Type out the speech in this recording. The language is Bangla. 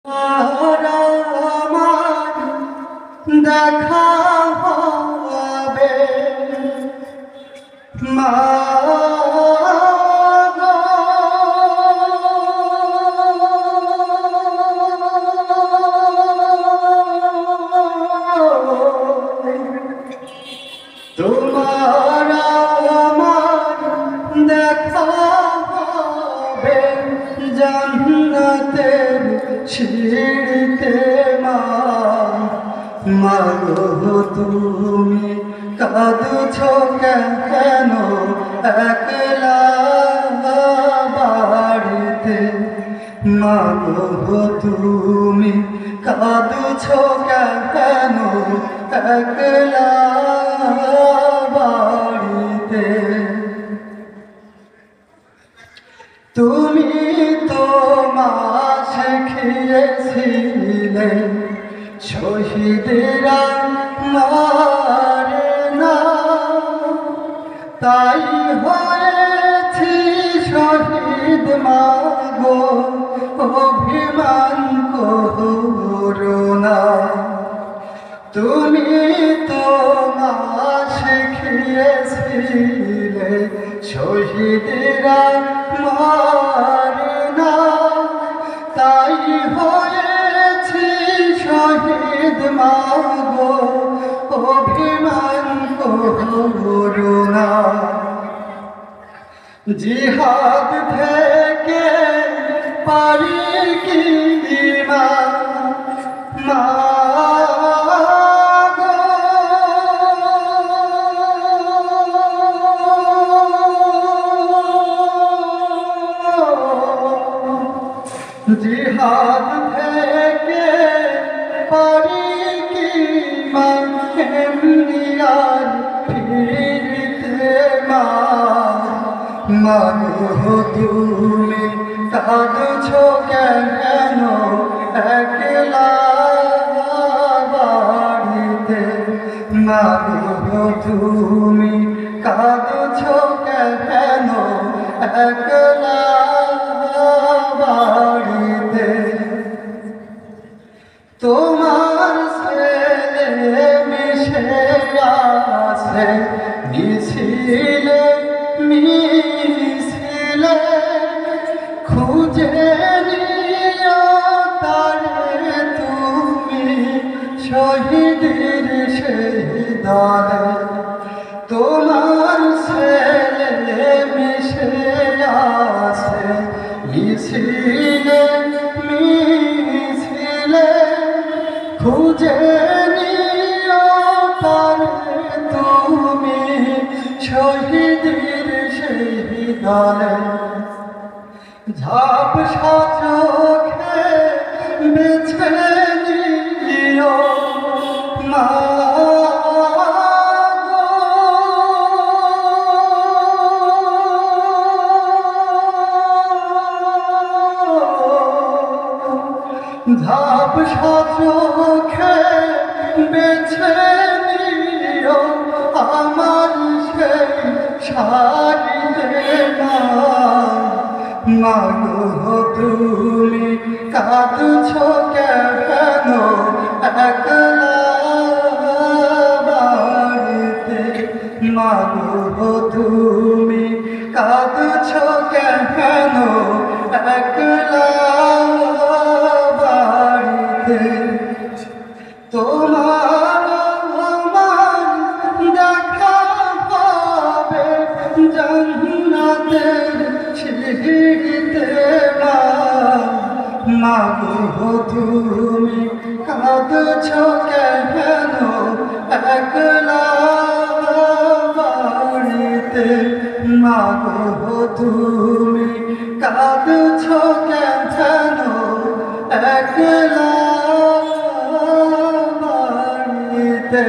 আর আমার দেখা হবে মা গো, তোমার আমার দেখা হবে জান্নাতের সিঁড়িতে মা গো, তুমি কাঁদছো কেন একলা বাড়িতে? মা গো, তুমি কাঁদছো কেন একলা বাড়িতে? তুমি তো মা শিখিয়েছিলে শহীদেরা মারে না, তাই হয়েছি শহীদ মা গো, অভিমান করো না। তুমি তো মা শিখিয়েছিলে শহীদেরা মারে না, তাই হয়েছি শহীদ মা গো, অভিমান করো না। জিহাদ থেকে পারি কি মা গো, জিহাদ থেকে পারি কি মা এমনি আর ফিরিতে মা গো, তুমি কাঁদছো কেন একলা বাড়িতে? মা গো, তুমি কাঁদছো কেন একলা বাড়িতে? তোমার ছেলে মিশে আছে মিছিলে মিছিলে, খুঁজে নিও তারে তুমি শহীদের সেই দলে। তোমার ছেলে মিশে আছে মিছিলে মিছিলে, খুঁজে নিও তারে তুমি শহীদের সেই দলে। ঝাপসা চোখে বেছে নিও মা গো, ঝাপসা চোখে বেছে নিও আমার সেই শাড়িতে মা গো, তুমি কাঁদছো কেন একলা বাড়িতে? মা গো, তুমি কাঁদছো কেন একলা বাড়িতে? তোমার আমার দেখা হবে জান্নাতের সিঁড়িতে মা গো, তুমি কাঁদছো কেন একলা বাড়িতে? মা গো, তুমি কাঁদছো কেন একলা বাড়িতে?